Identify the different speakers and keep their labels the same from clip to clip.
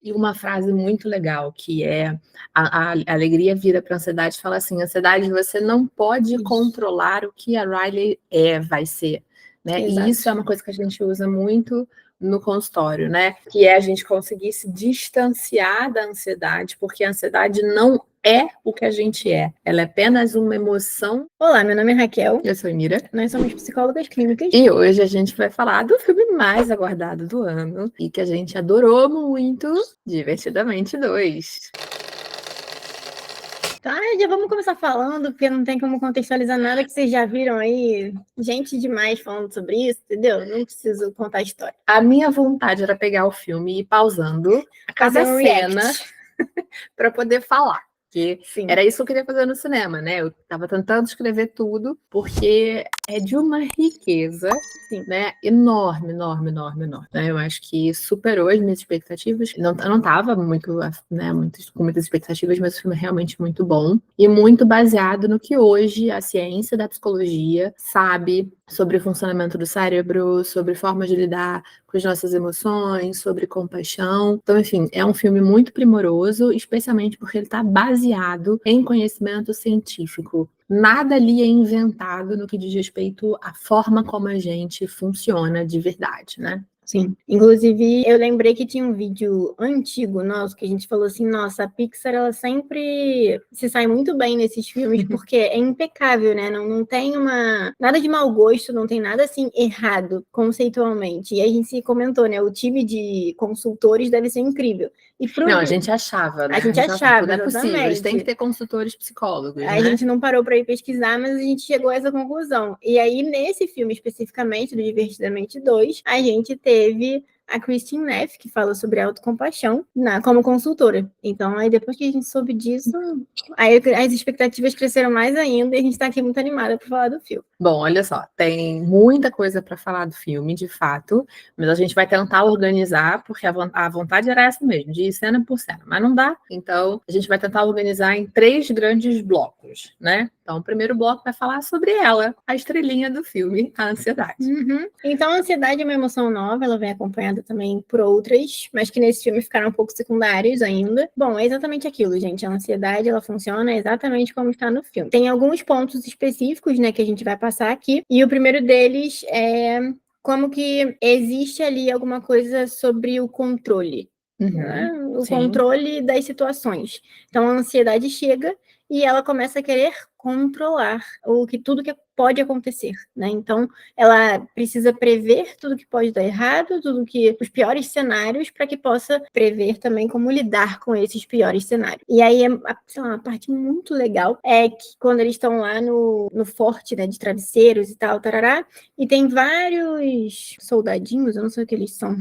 Speaker 1: E uma frase muito legal, que é a alegria vira para a ansiedade e fala assim, ansiedade, você não pode controlar o que a Riley vai ser, né?
Speaker 2: Exato.
Speaker 1: E isso é uma coisa que a gente usa muito no consultório, né? Que é a gente conseguir se distanciar da ansiedade, porque a ansiedade não é o que a gente é. Ela é apenas uma emoção.
Speaker 2: Olá, meu nome é Raquel.
Speaker 1: Eu sou Mira.
Speaker 2: Nós somos psicólogas clínicas.
Speaker 1: E hoje a gente vai falar do filme mais aguardado do ano e que a gente adorou muito, Divertidamente 2.
Speaker 2: Tá, já vamos começar falando, porque não tem como contextualizar nada que vocês já viram aí. Gente demais falando sobre isso, entendeu? Não preciso contar a história.
Speaker 1: A minha vontade era pegar o filme e ir pausando a cada cena para poder falar. Porque era isso que eu queria fazer no cinema, né? Eu estava tentando escrever tudo, porque é de uma riqueza, né? Enorme, enorme, enorme, enorme. Né? Eu acho que superou as minhas expectativas. Eu não estava muito, né, com muitas expectativas, mas o filme é realmente muito bom. E muito baseado no que hoje a ciência da psicologia sabe sobre o funcionamento do cérebro, sobre formas de lidar com as nossas emoções, sobre compaixão. Então, enfim, é um filme muito primoroso, especialmente porque ele está baseado em conhecimento científico. Nada ali é inventado no que diz respeito à forma como a gente funciona de verdade, né?
Speaker 2: Sim. Inclusive, eu lembrei que tinha um vídeo antigo nosso que a gente falou assim, nossa, a Pixar, ela sempre se sai muito bem nesses filmes, porque é impecável, né? Não tem nada de mau gosto, não tem nada, assim, errado, conceitualmente. E a gente se comentou, né? O time de consultores deve ser incrível.
Speaker 1: Não, a gente achava, né?
Speaker 2: A gente achava,
Speaker 1: não é possível, eles têm que ter consultores psicólogos,
Speaker 2: A gente não parou para ir pesquisar, mas a gente chegou a essa conclusão. E aí, nesse filme especificamente, do Divertidamente 2, a gente teve a Christine Neff, que fala sobre autocompaixão, como consultora. Então, aí depois que a gente soube disso, aí as expectativas cresceram mais ainda e a gente está aqui muito animada para falar do filme.
Speaker 1: Bom, olha só, tem muita coisa para falar do filme, de fato, mas a gente vai tentar organizar, porque a vontade era essa mesmo, de ir cena por cena, mas não dá. Então, a gente vai tentar organizar em 3 grandes blocos, né? Então, o primeiro bloco vai falar sobre ela, a estrelinha do filme, a ansiedade.
Speaker 2: Então, a ansiedade é uma emoção nova, ela vem acompanhada também por outras, mas que nesse filme ficaram um pouco secundárias ainda. Bom, é exatamente aquilo, gente. A ansiedade, ela funciona exatamente como está no filme. Tem alguns pontos específicos, né, que a gente vai passar aqui, e o primeiro deles é como que existe ali alguma coisa sobre o controle. Né? O controle das situações. Então, a ansiedade chega e ela começa a querer controlar tudo que pode acontecer, né? Então, ela precisa prever tudo que pode dar errado, os piores cenários, para que possa prever também como lidar com esses piores cenários. E aí, sei lá, uma parte muito legal é que quando eles estão lá no forte, né, de travesseiros e tal, tarará, e tem vários soldadinhos, eu não sei o que eles são.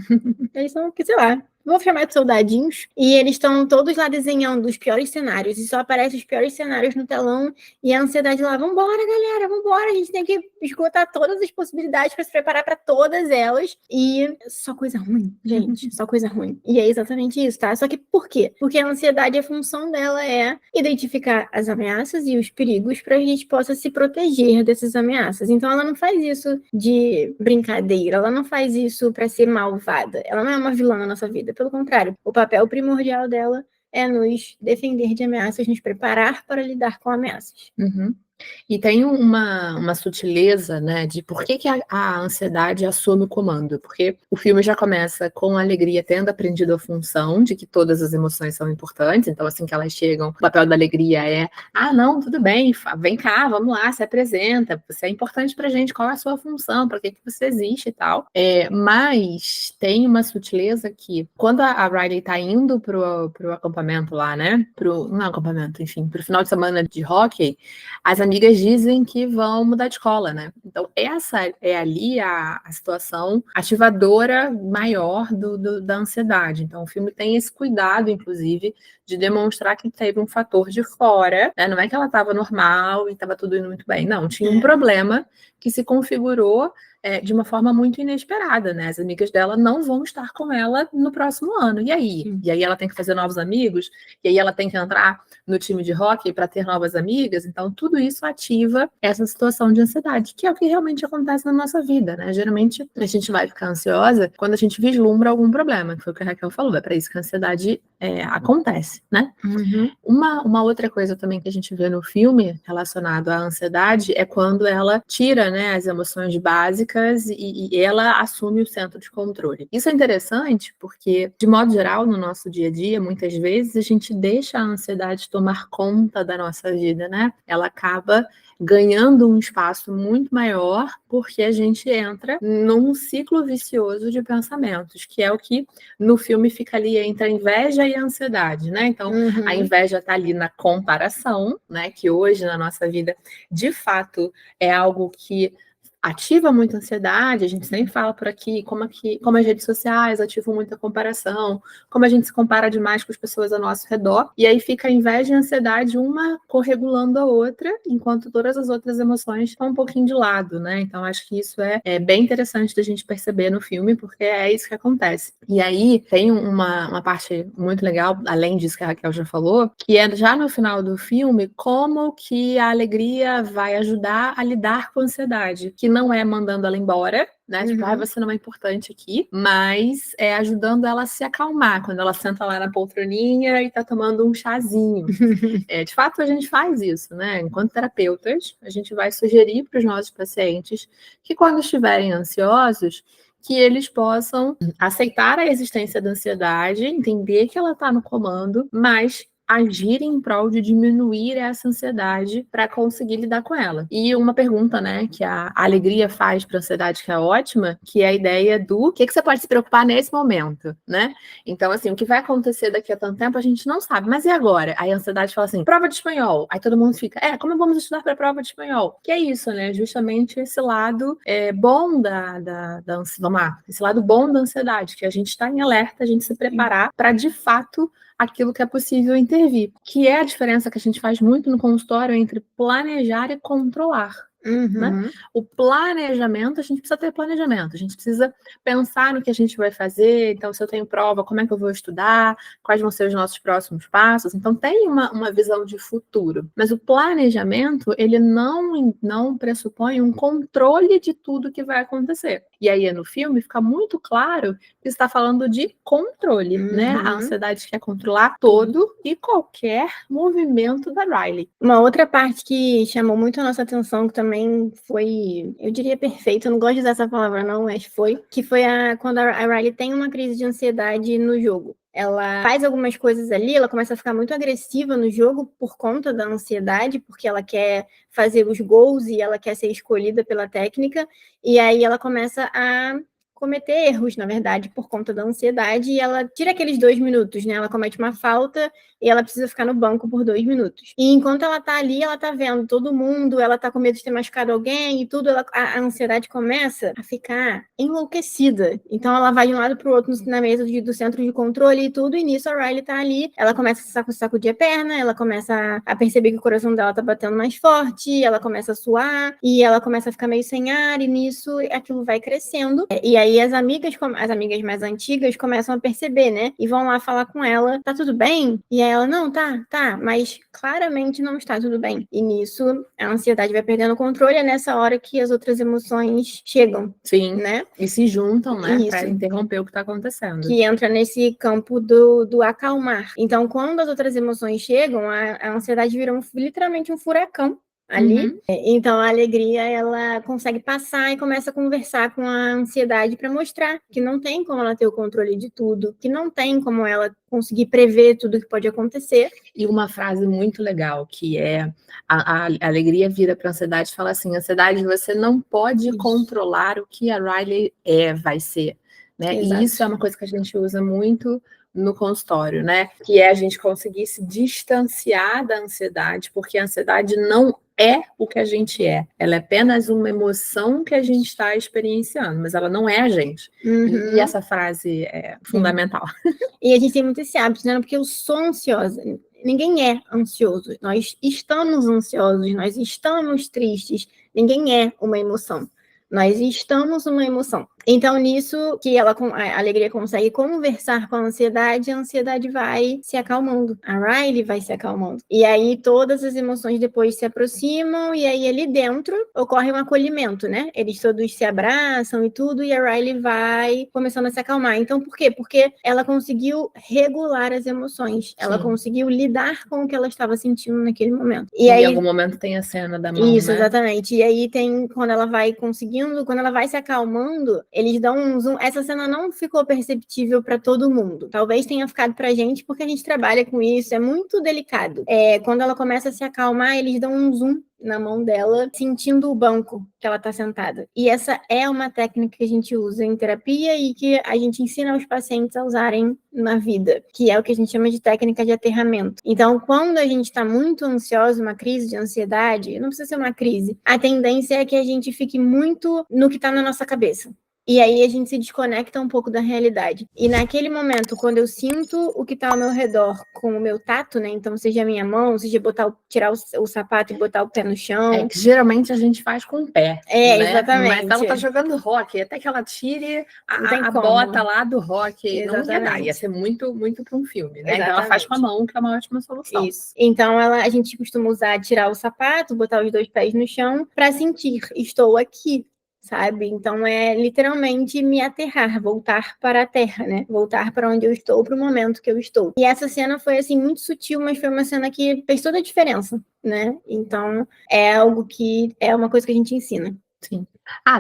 Speaker 2: Eles são, sei lá, vou chamar de soldadinhos, e eles estão todos lá desenhando os piores cenários, e só aparecem os piores cenários no telão, e a ansiedade lá, vambora, galera, vambora, a gente tem que esgotar todas as possibilidades para se preparar para todas elas, e só coisa ruim, gente, só coisa ruim. E é exatamente isso, tá? Só que por quê? Porque a ansiedade, a função dela é identificar as ameaças e os perigos para que a gente possa se proteger dessas ameaças. Então ela não faz isso de brincadeira, ela não faz isso para ser malvada, ela não é uma vilã na nossa vida. Pelo contrário, o papel primordial dela é nos defender de ameaças, nos preparar para lidar com ameaças.
Speaker 1: E tem uma sutileza, né, de por que a ansiedade assume o comando. Porque o filme já começa com a alegria tendo aprendido a função de que todas as emoções são importantes. Então, assim que elas chegam, o papel da alegria é: ah, não, tudo bem, vem cá, vamos lá, se apresenta. Você é importante pra gente, qual é a sua função, para que você existe e tal. Mas tem uma sutileza que, quando a Riley tá indo pro acampamento lá, né, não é acampamento, enfim, pro final de semana de hóquei, as amigas dizem que vão mudar de escola, né? Então, essa é ali a situação ativadora maior da ansiedade. Então, o filme tem esse cuidado, inclusive, de demonstrar que teve um fator de fora, né? Não é que ela estava normal e estava tudo indo muito bem. Não, tinha um problema que se configurou de uma forma muito inesperada, né? As amigas dela não vão estar com ela no próximo ano. E aí? E aí ela tem que fazer novos amigos, e aí ela tem que entrar no time de hóquei para ter novas amigas. Então, tudo isso ativa essa situação de ansiedade, que é o que realmente acontece na nossa vida, né? Geralmente, a gente vai ficar ansiosa quando a gente vislumbra algum problema, que foi o que a Raquel falou. É para isso que a ansiedade acontece, né? Uma outra coisa também que a gente vê no filme relacionado à ansiedade é quando ela tira, né, as emoções básicas e ela assume o centro de controle. Isso é interessante porque, de modo geral, no nosso dia a dia, muitas vezes a gente deixa a ansiedade tomar conta da nossa vida, né? Ela acaba ganhando um espaço muito maior porque a gente entra num ciclo vicioso de pensamentos, que é o que no filme fica ali entre a inveja e a ansiedade, né? Então, a inveja está ali na comparação, né? Que hoje na nossa vida, de fato, é algo que ativa muita ansiedade. A gente sempre fala por aqui como as redes sociais ativam muita comparação, como a gente se compara demais com as pessoas ao nosso redor, e aí fica a inveja e a ansiedade uma corregulando a outra, enquanto todas as outras emoções estão um pouquinho de lado, né? Então acho que isso é bem interessante da gente perceber no filme, porque é isso que acontece. E aí tem uma parte muito legal, além disso que a Raquel já falou, que é já no final do filme, como que a alegria vai ajudar a lidar com a ansiedade, que não é mandando ela embora, né? Tipo, você não é importante aqui, mas é ajudando ela a se acalmar quando ela senta lá na poltroninha e tá tomando um chazinho. De fato, a gente faz isso, né? Enquanto terapeutas, a gente vai sugerir para os nossos pacientes que quando estiverem ansiosos, que eles possam aceitar a existência da ansiedade, entender que ela está no comando, mas agir em prol de diminuir essa ansiedade para conseguir lidar com ela. E uma pergunta, né, que a alegria faz para a ansiedade, que é ótima, que é a ideia do que você pode se preocupar nesse momento, né? Então, assim, o que vai acontecer daqui a tanto tempo a gente não sabe, mas e agora? Aí a ansiedade fala assim, prova de espanhol. Aí todo mundo fica, como vamos estudar para a prova de espanhol? Que é isso, né? Justamente esse lado bom vamos lá, esse lado bom da ansiedade, que a gente está em alerta, a gente se preparar para, de fato, aquilo que é possível intervir, que é a diferença que a gente faz muito no consultório entre planejar e controlar. Né? O planejamento, a gente precisa ter planejamento, a gente precisa pensar no que a gente vai fazer. Então, se eu tenho prova, como é que eu vou estudar, quais vão ser os nossos próximos passos. Então, tem uma visão de futuro, mas o planejamento, ele não pressupõe um controle de tudo que vai acontecer. E aí, no filme, fica muito claro que está falando de controle, né? A ansiedade quer controlar todo e qualquer movimento da Riley.
Speaker 2: Uma outra parte que chamou muito a nossa atenção, que também foi, eu diria, perfeita, eu não gosto de usar essa palavra não, mas foi quando a Riley tem uma crise de ansiedade no jogo. Ela faz algumas coisas ali, ela começa a ficar muito agressiva no jogo por conta da ansiedade, porque ela quer fazer os gols e ela quer ser escolhida pela técnica, e aí ela começa a cometer erros, na verdade, por conta da ansiedade, e ela tira aqueles 2 minutos, né? Ela comete uma falta e ela precisa ficar no banco por 2 minutos. E enquanto ela tá ali, ela tá vendo todo mundo, ela tá com medo de ter machucado alguém e tudo, a ansiedade começa a ficar enlouquecida. Então ela vai de um lado pro outro na mesa do centro de controle e tudo, e nisso a Riley tá ali, ela começa a sacudir a perna, ela começa a perceber que o coração dela tá batendo mais forte, ela começa a suar, e ela começa a ficar meio sem ar, e nisso aquilo vai crescendo. E aí as amigas mais antigas começam a perceber, né? E vão lá falar com ela, tá tudo bem? E aí ela, não, tá, mas claramente não está tudo bem. E nisso a ansiedade vai perdendo o controle, é nessa hora que as outras emoções chegam.
Speaker 1: Sim,
Speaker 2: né?
Speaker 1: E se juntam, né, para interromper o que está acontecendo.
Speaker 2: Que entra nesse campo do acalmar. Então, quando as outras emoções chegam, a ansiedade vira literalmente um furacão ali. Então, a alegria, ela consegue passar e começa a conversar com a ansiedade para mostrar que não tem como ela ter o controle de tudo, que não tem como ela conseguir prever tudo que pode acontecer.
Speaker 1: E uma frase muito legal, que é a alegria vira para a ansiedade e fala assim, ansiedade, você não pode controlar o que a Riley vai ser. Né? E isso é uma coisa que a gente usa muito no consultório, né? Que é a gente conseguir se distanciar da ansiedade, porque a ansiedade não é o que a gente é. Ela é apenas uma emoção que a gente está experienciando, mas ela não é a gente. E essa frase é fundamental.
Speaker 2: E a gente tem muito esse hábito, né? Porque eu sou ansiosa. Ninguém é ansioso. Nós estamos ansiosos, nós estamos tristes. Ninguém é uma emoção. Nós estamos uma emoção. Então, nisso que a alegria consegue conversar com a ansiedade vai se acalmando. A Riley vai se acalmando. E aí, todas as emoções depois se aproximam, e aí ali dentro ocorre um acolhimento, né? Eles todos se abraçam e tudo, e a Riley vai começando a se acalmar. Então, por quê? Porque ela conseguiu regular as emoções. Ela conseguiu lidar com o que ela estava sentindo naquele momento.
Speaker 1: E aí, em algum momento tem a cena da mão,
Speaker 2: isso,
Speaker 1: né?
Speaker 2: Exatamente. E aí tem, quando ela vai conseguindo, quando ela vai se acalmando, eles dão um zoom. Essa cena não ficou perceptível para todo mundo. Talvez tenha ficado pra gente, porque a gente trabalha com isso, é muito delicado. Quando ela começa a se acalmar, eles dão um zoom na mão dela, sentindo o banco que ela está sentada. E essa é uma técnica que a gente usa em terapia e que a gente ensina aos pacientes a usarem na vida, que é o que a gente chama de técnica de aterramento. Então, quando a gente está muito ansioso, uma crise de ansiedade, não precisa ser uma crise, a tendência é que a gente fique muito no que está na nossa cabeça. E aí a gente se desconecta um pouco da realidade. E naquele momento, quando eu sinto o que está ao meu redor com o meu tato, né? Então, seja a minha mão, seja tirar o sapato e botar o pé no chão.
Speaker 1: Que geralmente a gente faz com o pé. Né?
Speaker 2: Exatamente.
Speaker 1: Mas ela tá jogando rock, até que ela tire a bota lá do rock. Exatamente. Não ia dar, ia ser muito, muito para um filme, né? Exatamente. Então ela faz com a mão, que é uma ótima solução.
Speaker 2: Isso. Então a gente costuma tirar o sapato, botar os 2 pés no chão para sentir, estou aqui. Sabe? Então é literalmente me aterrar, voltar para a terra, né? Voltar para onde eu estou, para o momento que eu estou. E essa cena foi assim muito sutil, mas foi uma cena que fez toda a diferença, né? Então é algo que é uma coisa que a gente ensina.
Speaker 1: Sim.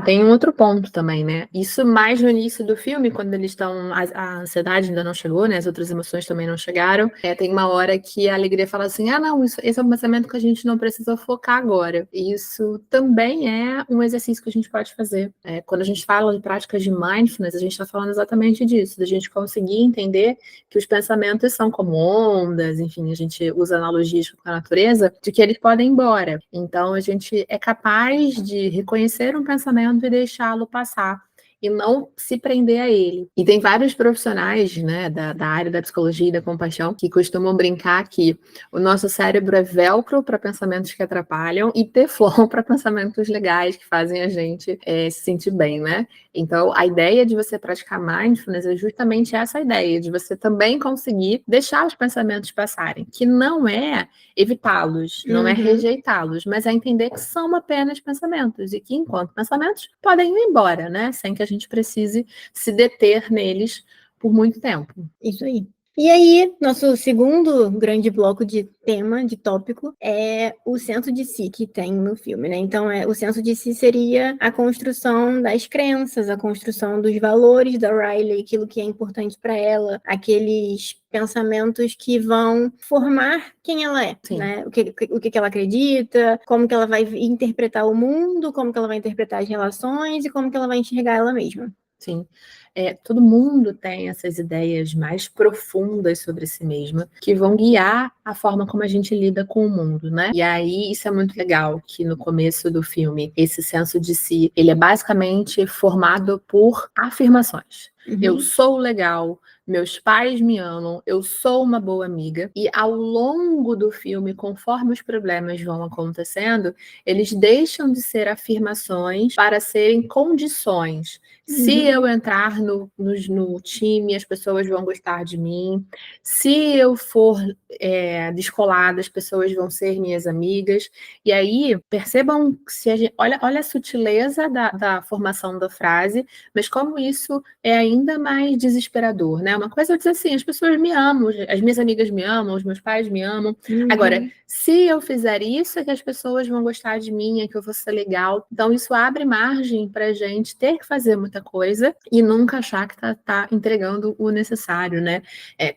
Speaker 1: Tem um outro ponto também, né? Isso mais no início do filme, quando eles estão. A ansiedade ainda não chegou, né? As outras emoções também não chegaram. Tem uma hora que a alegria fala assim: não, esse é um pensamento que a gente não precisa focar agora. Isso também é um exercício que a gente pode fazer. Quando a gente fala de práticas de mindfulness, a gente está falando exatamente disso, da gente conseguir entender que os pensamentos são como ondas, enfim, a gente usa analogias com a natureza, de que eles podem ir embora. Então, a gente é capaz de reconhecer um pensamento e deixá-lo passar e não se prender a ele. E tem vários profissionais, né, da área da psicologia e da compaixão que costumam brincar que o nosso cérebro é velcro para pensamentos que atrapalham e teflon para pensamentos legais que fazem a gente se sentir bem, né? Então, a ideia de você praticar mindfulness é justamente essa ideia, de você também conseguir deixar os pensamentos passarem, que não é evitá-los, não é rejeitá-los, mas é entender que são apenas pensamentos e que, enquanto pensamentos, podem ir embora, né? Sem que a gente precise se deter neles por muito tempo.
Speaker 2: Isso aí. E aí, nosso segundo grande bloco de tema, de tópico, é o senso de si que tem no filme, né? Então, o senso de si seria a construção das crenças, a construção dos valores da Riley, aquilo que é importante para ela, aqueles pensamentos que vão formar quem ela é, né? O que ela acredita, como que ela vai interpretar o mundo, como que ela vai interpretar as relações e como que ela vai enxergar ela mesma.
Speaker 1: Sim. Todo mundo tem essas ideias mais profundas sobre si mesma que vão guiar a forma como a gente lida com o mundo, né? E aí isso é muito legal, que no começo do filme, esse senso de si, ele é basicamente formado por afirmações. Eu sou legal, meus pais me amam, eu sou uma boa amiga. E ao longo do filme, conforme os problemas vão acontecendo, eles deixam de ser afirmações para serem condições. Se eu entrar no time, as pessoas vão gostar de mim. Se eu for descolada, as pessoas vão ser minhas amigas. E aí, percebam se a gente, olha a sutileza da formação da frase, mas como isso é ainda mais desesperador, né? Uma coisa é dizer assim, as pessoas me amam, as minhas amigas me amam, os meus pais me amam. Agora, se eu fizer isso, é que as pessoas vão gostar de mim, é que eu vou ser legal. Então, isso abre margem para a gente ter que fazer muita coisa e nunca achar que tá entregando o necessário, né?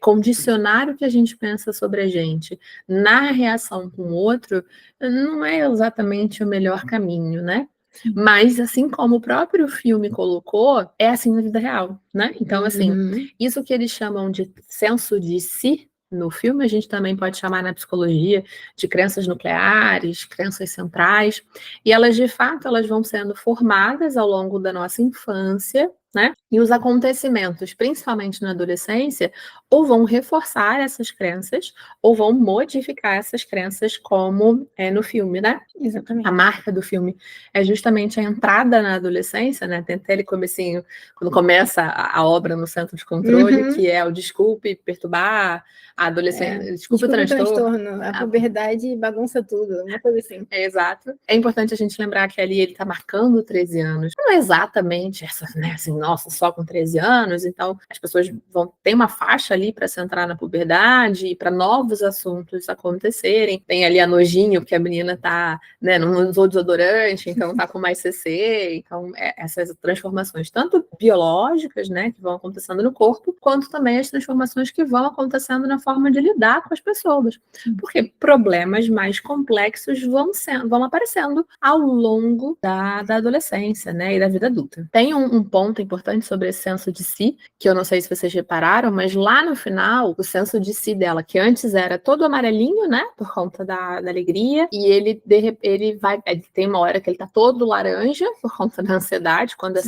Speaker 1: Condicionar o que a gente pensa sobre a gente na reação com o outro não é exatamente o melhor caminho, né? Mas, assim como o próprio filme colocou, é assim na vida real, né? Então, assim, isso que eles chamam de senso de si no filme, a gente também pode chamar na psicologia de crenças nucleares, crenças centrais, e elas, de fato, elas vão sendo formadas ao longo da nossa infância, né? E os acontecimentos, principalmente na adolescência, ou vão reforçar essas crenças, ou vão modificar essas crenças, como é no filme, né?
Speaker 2: Exatamente.
Speaker 1: A marca do filme é justamente a entrada na adolescência, né? Tem aquele comecinho, quando começa a obra no centro de controle, que é o desculpe perturbar, a adolescência, desculpe o transtorno.
Speaker 2: A puberdade bagunça tudo, uma coisa assim.
Speaker 1: Exato. É importante a gente lembrar que ali ele está marcando 13 anos. Não é exatamente essa, né, assim, nossa, só com 13 anos, então as pessoas vão ter uma faixa ali para se entrar na puberdade e para novos assuntos acontecerem. Tem ali a nojinho, que a menina tá, né, não usou desodorante, então tá com mais CC, então essas transformações, tanto biológicas, né, que vão acontecendo no corpo, quanto também as transformações que vão acontecendo na forma de lidar com as pessoas. Porque problemas mais complexos vão aparecendo ao longo da adolescência, né, e da vida adulta. Tem um ponto importante sobre esse senso de si, que eu não sei se vocês repararam, mas lá no final, o senso de si dela, que antes era todo amarelinho, né, por conta da alegria, e ele tem uma hora que ele tá todo laranja por conta da ansiedade, quando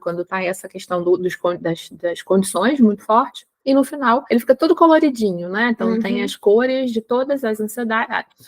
Speaker 1: quando tá essa questão das condições muito forte. E no final, ele fica todo coloridinho, né? Então tem as cores de todas as ansiedades.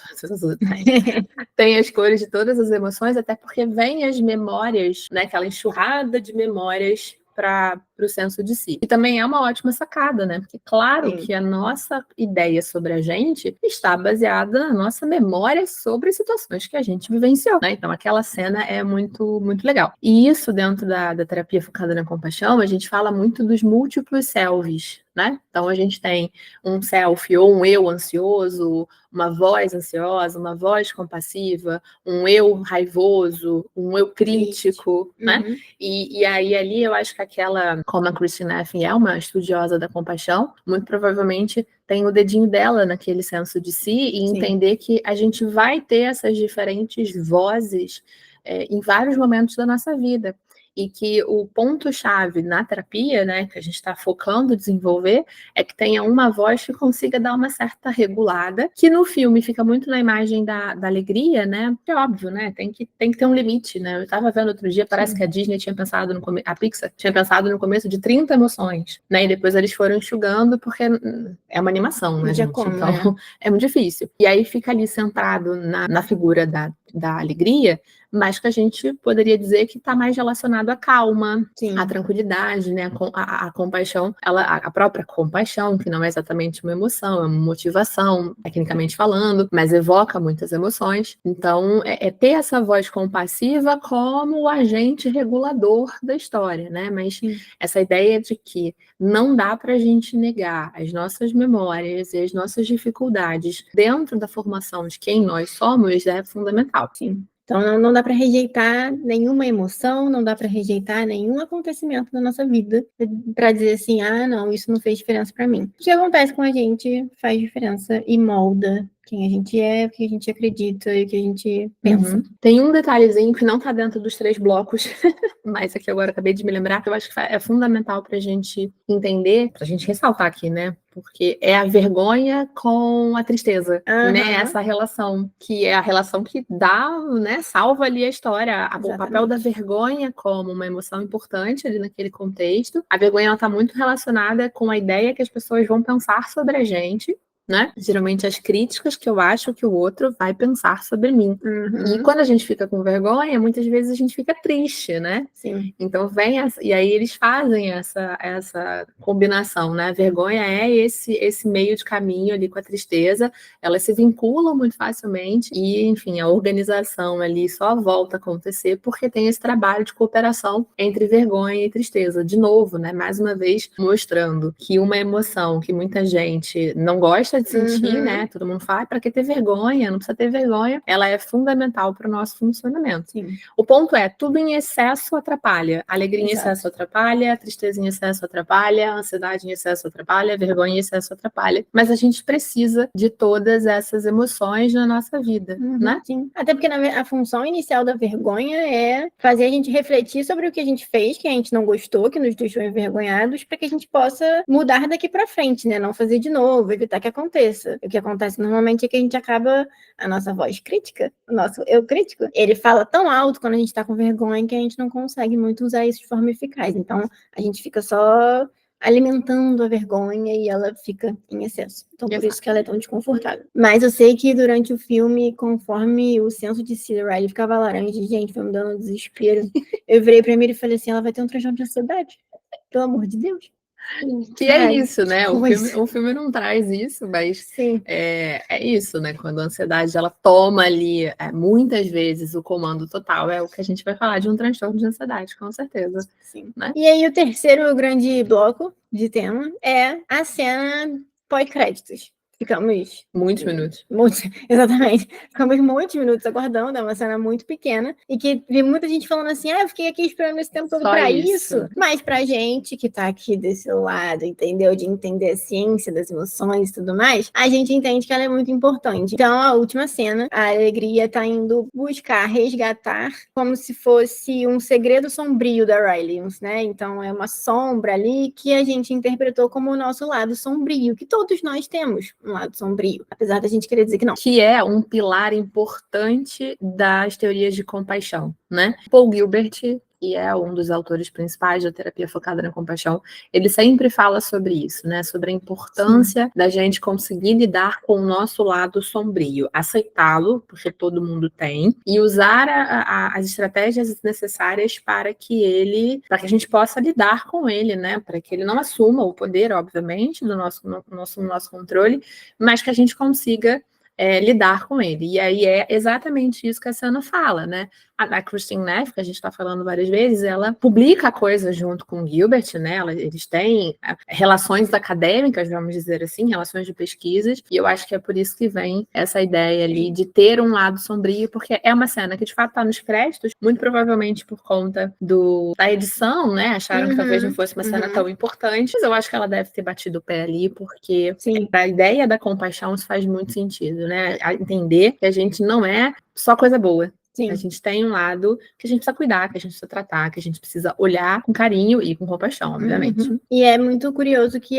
Speaker 1: Tem as cores de todas as emoções, até porque vem as memórias, né? Aquela enxurrada de memórias para o senso de si. E também é uma ótima sacada, né? Porque claro que a nossa ideia sobre a gente está baseada na nossa memória sobre situações que a gente vivenciou, né? Então aquela cena é muito, muito legal. E isso dentro da terapia focada na compaixão, a gente fala muito dos múltiplos selves, né? Então a gente tem um self ou um eu ansioso, uma voz ansiosa, uma voz compassiva, um eu raivoso, um eu crítico, né? E aí ali eu acho que aquela, como a Christine Neff é uma estudiosa da compaixão, muito provavelmente tem o dedinho dela naquele senso de si e entender que a gente vai ter essas diferentes vozes em vários momentos da nossa vida. E que o ponto-chave na terapia, né, que a gente está focando em desenvolver, é que tenha uma voz que consiga dar uma certa regulada, que no filme fica muito na imagem da alegria, né, que é óbvio, né, tem que ter um limite, né, eu estava vendo outro dia, parece que a Disney tinha pensado, a Pixar tinha pensado no começo de 30 emoções, né, e depois eles foram enxugando, porque é uma animação, né, gente, então é muito difícil. E aí fica ali centrado na figura da alegria, mas que a gente poderia dizer que está mais relacionado à calma, à tranquilidade, né? A compaixão, a própria compaixão, que não é exatamente uma emoção, é uma motivação, tecnicamente falando, mas evoca muitas emoções. Então, é ter essa voz compassiva como o agente regulador da história, né? Mas essa ideia de que não dá para a gente negar as nossas memórias e as nossas dificuldades dentro da formação de quem nós somos é fundamental.
Speaker 2: Então, não dá para rejeitar nenhuma emoção, não dá para rejeitar nenhum acontecimento da nossa vida para dizer assim, não, isso não fez diferença para mim. O que acontece com a gente faz diferença e molda quem a gente é, o que a gente acredita e o que a gente pensa.
Speaker 1: Tem um detalhezinho que não está dentro dos 3 blocos, mas aqui agora acabei de me lembrar, que eu acho que é fundamental para a gente entender, para a gente ressaltar aqui, né? Porque é a vergonha com a tristeza, né? Essa relação, que é a relação que dá, né? Salva ali a história. O papel da vergonha como uma emoção importante ali naquele contexto. A vergonha está muito relacionada com a ideia que as pessoas vão pensar sobre a gente, né? Geralmente as críticas que eu acho que o outro vai pensar sobre mim. E quando a gente fica com vergonha, muitas vezes a gente fica triste, né? Então e aí eles fazem essa combinação, né? A vergonha é esse meio de caminho ali com a tristeza, elas se vinculam muito facilmente e, enfim, a organização ali só volta a acontecer porque tem esse trabalho de cooperação entre vergonha e tristeza. De novo, né? Mais uma vez mostrando que uma emoção que muita gente não gosta de sentir, né? Todo mundo fala, para que ter vergonha? Não precisa ter vergonha. Ela é fundamental para o nosso funcionamento. O ponto é, tudo em excesso atrapalha. Alegria em excesso atrapalha, tristeza em excesso atrapalha, ansiedade em excesso atrapalha, vergonha em excesso atrapalha. Mas a gente precisa de todas essas emoções na nossa vida, né?
Speaker 2: Até porque a função inicial da vergonha é fazer a gente refletir sobre o que a gente fez, que a gente não gostou, que nos deixou envergonhados, para que a gente possa mudar daqui para frente, né? Não fazer de novo, evitar que aconteça. aconteça. O que acontece normalmente é que a gente acaba, a nossa voz crítica, o nosso eu crítico, ele fala tão alto quando a gente tá com vergonha que a gente não consegue muito usar isso de forma eficaz. Então, a gente fica só alimentando a vergonha e ela fica em excesso. Então, por isso que ela é tão desconfortável. Mas eu sei que durante o filme, conforme o senso de si da Riley ficava laranja, gente, foi me dando um desespero. Eu virei pra mim e falei assim, ela vai ter um transtorno de ansiedade. Pelo amor de Deus.
Speaker 1: Que é isso, né? O filme não traz isso, mas é isso, né? Quando a ansiedade ela toma ali muitas vezes o comando total, é o que a gente vai falar de um transtorno de ansiedade, com certeza.
Speaker 2: Sim.
Speaker 1: Né?
Speaker 2: E aí o terceiro grande bloco de tema é a cena pós-créditos. Ficamos...
Speaker 1: Muitos minutos.
Speaker 2: Exatamente. Ficamos muitos minutos aguardando, é uma cena muito pequena, e que vi muita gente falando assim, eu fiquei aqui esperando esse tempo todo pra isso. Mas pra gente que tá aqui desse lado, entendeu? De entender a ciência das emoções e tudo mais, a gente entende que ela é muito importante. Então, a última cena, a Alegria tá indo buscar, resgatar, como se fosse um segredo sombrio da Riley, né? Então, é uma sombra ali que a gente interpretou como o nosso lado sombrio, que todos nós temos um lado sombrio, apesar da gente querer dizer que não.
Speaker 1: Que é um pilar importante das teorias de compaixão, né? Paul Gilbert, que é um dos autores principais da terapia focada na compaixão, ele sempre fala sobre isso, né? Sobre a importância da gente conseguir lidar com o nosso lado sombrio, aceitá-lo, porque todo mundo tem, e usar as estratégias necessárias para que a gente possa lidar com ele, né? Para que ele não assuma o poder, obviamente, do nosso controle, mas que a gente consiga lidar com ele. E aí é exatamente isso que a cena fala, né? A Kristin Neff, que a gente está falando várias vezes, ela publica coisas junto com o Gilbert, né? Eles têm relações acadêmicas, vamos dizer assim, relações de pesquisas, e eu acho que é por isso que vem essa ideia ali de ter um lado sombrio, porque é uma cena que de fato está nos créditos, muito provavelmente por conta da edição, né? Acharam que talvez não fosse uma cena tão importante, mas eu acho que ela deve ter batido o pé ali, porque a ideia da compaixão isso faz muito sentido, né? A entender que a gente não é só coisa boa. Sim. A gente tem um lado que a gente precisa cuidar, que a gente precisa tratar, que a gente precisa olhar com carinho e com compaixão, obviamente.
Speaker 2: E é muito curioso que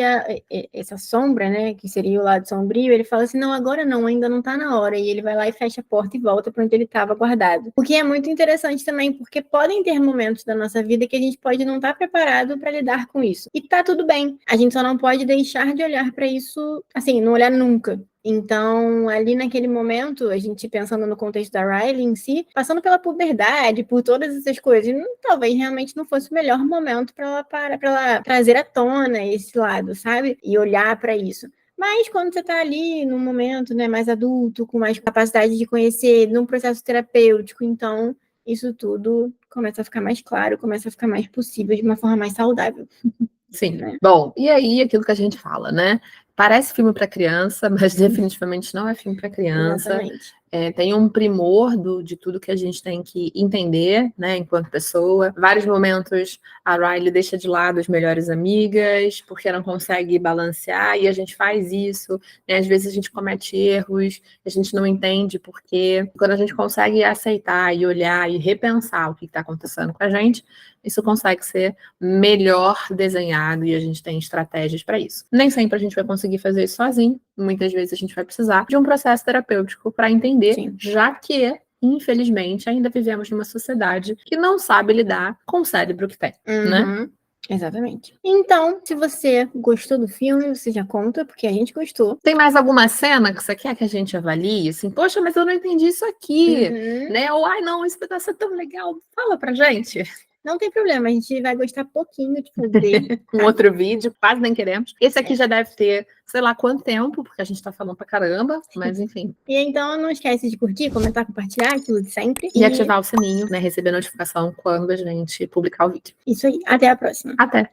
Speaker 2: essa sombra, né, que seria o lado sombrio, ele fala assim, não, agora não, ainda não tá na hora, e ele vai lá e fecha a porta e volta para onde ele estava guardado. O que é muito interessante também, porque podem ter momentos da nossa vida que a gente pode não estar preparado para lidar com isso. E tá tudo bem, a gente só não pode deixar de olhar para isso, assim, não olhar nunca. Então, ali naquele momento, a gente pensando no contexto da Riley em si, passando pela puberdade, por todas essas coisas, talvez realmente não fosse o melhor momento para ela trazer à tona esse lado, sabe? E olhar para isso. Mas quando você está ali num momento, né, mais adulto, com mais capacidade de conhecer, num processo terapêutico, então isso tudo começa a ficar mais claro, começa a ficar mais possível de uma forma mais saudável.
Speaker 1: Sim. Né? Bom, e aí aquilo que a gente fala, né? Parece filme para criança, mas definitivamente não é filme para criança. Exatamente. Tem um primor de tudo que a gente tem que entender, né, enquanto pessoa. Vários momentos a Riley deixa de lado as melhores amigas, porque não consegue balancear, e a gente faz isso, né? Às vezes a gente comete erros, a gente não entende porque. Quando a gente consegue aceitar e olhar e repensar o que está acontecendo com a gente, isso consegue ser melhor desenhado e a gente tem estratégias para isso. Nem sempre a gente vai conseguir fazer isso sozinho, muitas vezes a gente vai precisar de um processo terapêutico para entender, sim, já que, infelizmente, ainda vivemos numa sociedade que não sabe lidar com o cérebro que tem, né?
Speaker 2: Exatamente. Então, se você gostou do filme, você já conta, porque a gente gostou.
Speaker 1: Tem mais alguma cena que você quer que a gente avalie? Assim, poxa, mas eu não entendi isso aqui, né? Ou, ai, não, esse pedaço é tão legal. Fala pra gente.
Speaker 2: Não tem problema, a gente vai gostar pouquinho de fazer.
Speaker 1: Um outro vídeo, quase nem queremos. Esse aqui já deve ter, sei lá quanto tempo, porque a gente tá falando pra caramba, mas enfim.
Speaker 2: E então, não esquece de curtir, comentar, compartilhar, aquilo de sempre.
Speaker 1: E ativar o sininho, né? Receber notificação quando a gente publicar o vídeo.
Speaker 2: Isso aí, até a próxima.
Speaker 1: Até!